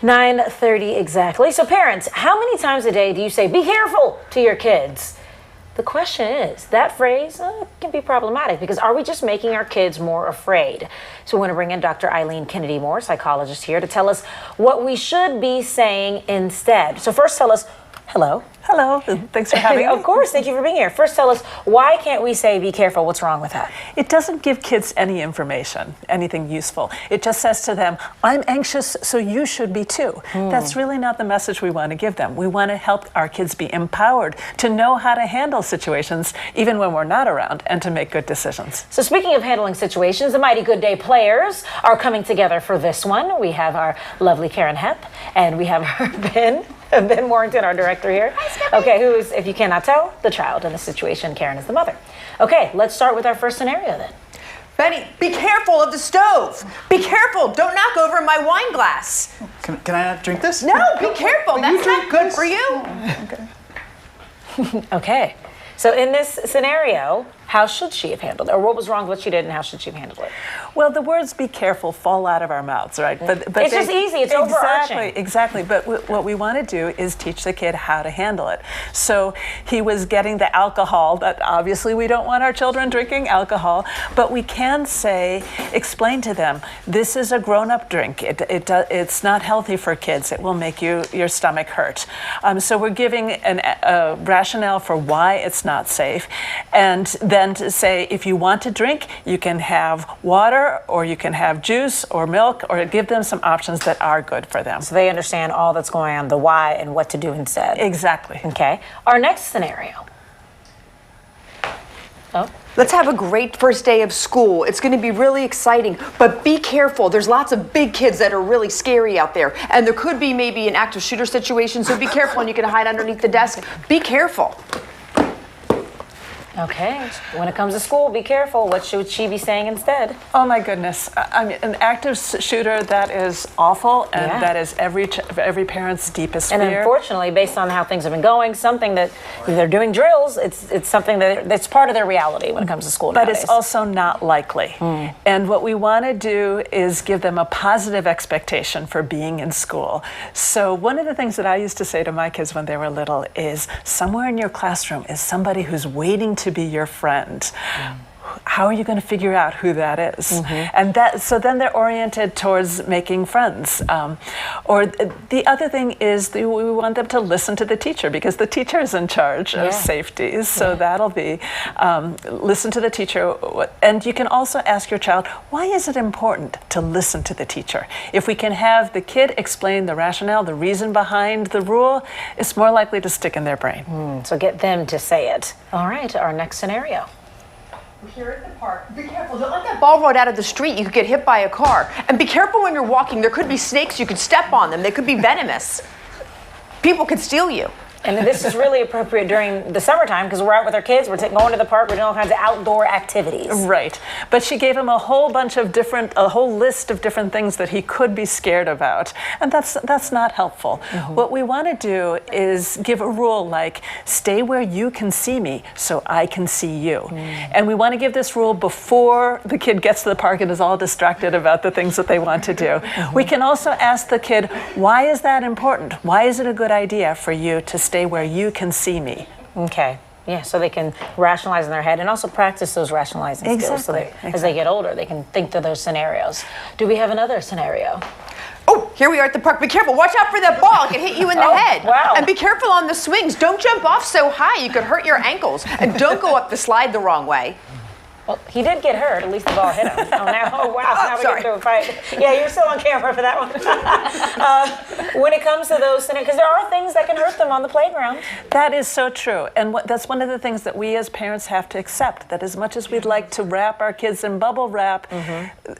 9:30 exactly. So parents, how many times a day do you say, be careful to your kids? The question is, that phrase can be problematic because are we just making our kids more afraid? So we want to bring in Dr. Eileen Kennedy-Moore, psychologist, here to tell us what we should be saying instead. So first tell us, hello. Hello, thanks for having me. Of course, thank you for being here. First tell us, why can't we say be careful? What's wrong with that? It doesn't give kids any information, anything useful. It just says to them, I'm anxious, so you should be too. That's really not the message we want to give them. We want to help our kids be empowered to know how to handle situations, even when we're not around, and to make good decisions. So speaking of handling situations, the Mighty Good Day players are coming together for this one. We have our lovely Karen Hepp, and we have our Ben Warrington, our director here. Okay, who is, if you cannot tell, the child in the situation. Karen is the mother. Okay, let's start with our first scenario then. Benny, be careful of the stove. Be careful. Don't knock over my wine glass. Can I not drink this? No, be careful. That's not good for you. Okay. Okay, so in this scenario, how should she have handled it? Or what was wrong with what she did and how should she have handled it? Well, the words "be careful" fall out of our mouths, right? But it's just easy. It's overarching. Exactly. But what we want to do is teach the kid how to handle it. So he was getting the alcohol. That obviously we don't want our children drinking alcohol, but we can explain to them, this is a grown-up drink. It's not healthy for kids. It will make your stomach hurt. So we're giving a rationale for why it's not safe, and then to say, if you want to drink, you can have water, or you can have juice or milk, or give them some options that are good for them. So they understand all that's going on, the why and what to do instead. Exactly. Okay. Our next scenario. Oh. Let's have a great first day of school. It's going to be really exciting, but be careful. There's lots of big kids that are really scary out there, and there could be maybe an active shooter situation, so be careful, and you can hide underneath the desk. Be careful. Okay, when it comes to school, be careful. What should she be saying instead? Oh my goodness, I mean, an active shooter, that is awful, and that is every parent's deepest fear. And unfortunately, based on how things have been going, something that they're doing drills, it's something that's part of their reality when it comes to school nowadays. But it's also not likely. And what we want to do is give them a positive expectation for being in school. So one of the things that I used to say to my kids when they were little is, somewhere in your classroom is somebody who's waiting to be your friend. How are you going to figure out who that is? And so then they're oriented towards making friends. Or the other thing is we want them to listen to the teacher, because the teacher is in charge of safety. So that'll be listen to the teacher. And you can also ask your child, why is it important to listen to the teacher? If we can have the kid explain the rationale, the reason behind the rule, it's more likely to stick in their brain. So get them to say it. All right, our next scenario. We're here at the park. Be careful. Don't let that ball roll out of the street. You could get hit by a car. And be careful when you're walking. There could be snakes. You could step on them. They could be venomous. People could steal you. And this is really appropriate during the summertime because we're out with our kids, we're going to the park, we're doing all kinds of outdoor activities. Right. But she gave him a whole list of different things that he could be scared about. And that's not helpful. What we want to do is give a rule like, stay where you can see me so I can see you. And we want to give this rule before the kid gets to the park and is all distracted about the things that they want to do. We can also ask the kid, why is that important? Why is it a good idea for you to stay where you can see me? Okay. Yeah, so they can rationalize in their head and also practice those rationalizing skills so that as they get older, they can think through those scenarios. Do we have another scenario? Oh, here we are at the park. Be careful. Watch out for that ball. It can hit you in the head. Wow. And be careful on the swings. Don't jump off so high. You could hurt your ankles. And don't go up the slide the wrong way. Well, he did get hurt. At least the ball hit him. Oh, wow. Now we get into a fight. Yeah, you're still on camera for that one. When it comes to those, because there are things that can hurt them on the playground. That is so true. And that's one of the things that we as parents have to accept, that as much as we'd like to wrap our kids in bubble wrap,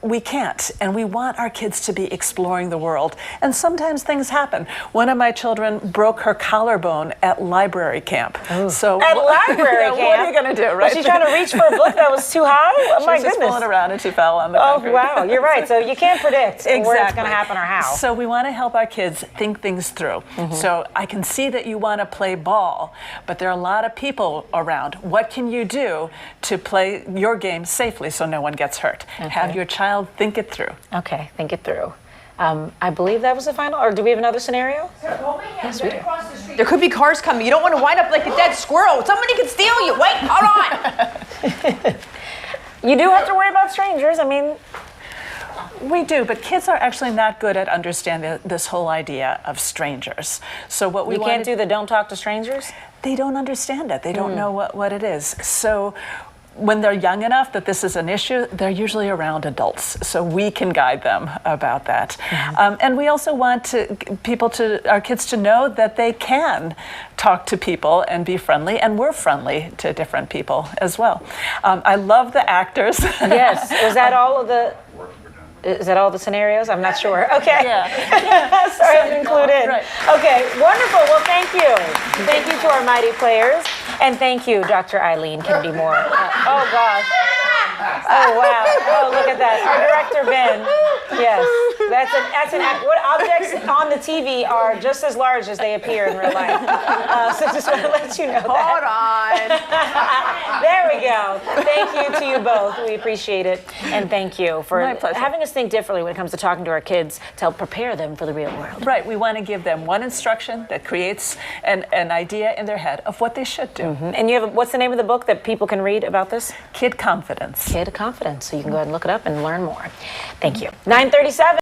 we can't. And we want our kids to be exploring the world. And sometimes things happen. One of my children broke her collarbone at library camp. So at library camp? What are you going to do, right? Was she trying to reach for a book that was too high? Oh, my goodness. She was pulling around and she fell on the concrete. Oh, wow. You're right. So you can't predict where it's going to happen or how. So we want to help our kids think things through. So I can see that you want to play ball, but there are a lot of people around. What can you do to play your game safely so no one gets hurt? Have your child think it through. Okay, think it through. I believe that was the final, or do we have another scenario? Yes, we do. There could be cars coming. You don't want to wind up like a dead squirrel. Somebody could steal you. Wait, hold on. You do have to worry about strangers. I mean, We do, but kids are actually not good at understanding this whole idea of strangers. So what we you can't do the don't talk to strangers? They don't understand it. They don't know what it is. So when they're young enough that this is an issue, they're usually around adults. So we can guide them about that. And we also want our kids to know that they can talk to people and be friendly, and we're friendly to different people as well. I love the actors. Yes. Was that all of the... Is that all the scenarios? I'm not sure. Okay. Yeah. Sorry to include in. Right. Okay, wonderful. Well, thank you. Thank you to our mighty players. And thank you, Dr. Eileen Kennedy-Moore. Oh, gosh. Oh, wow. Oh, look at that. Our director, Ben. Yes. That's an act. What objects on the TV are just as large as they appear in real life. So just want to let you know Hold on. There we go. Thank you to you both. We appreciate it. And thank you for My pleasure. having us think differently when it comes to talking to our kids to help prepare them for the real world. Right, we want to give them one instruction that creates an idea in their head of what they should do. And you have, what's the name of the book that people can read about this? Kid Confidence. Kid Confidence. So you can go ahead and look it up and learn more. Thank you. 9:37.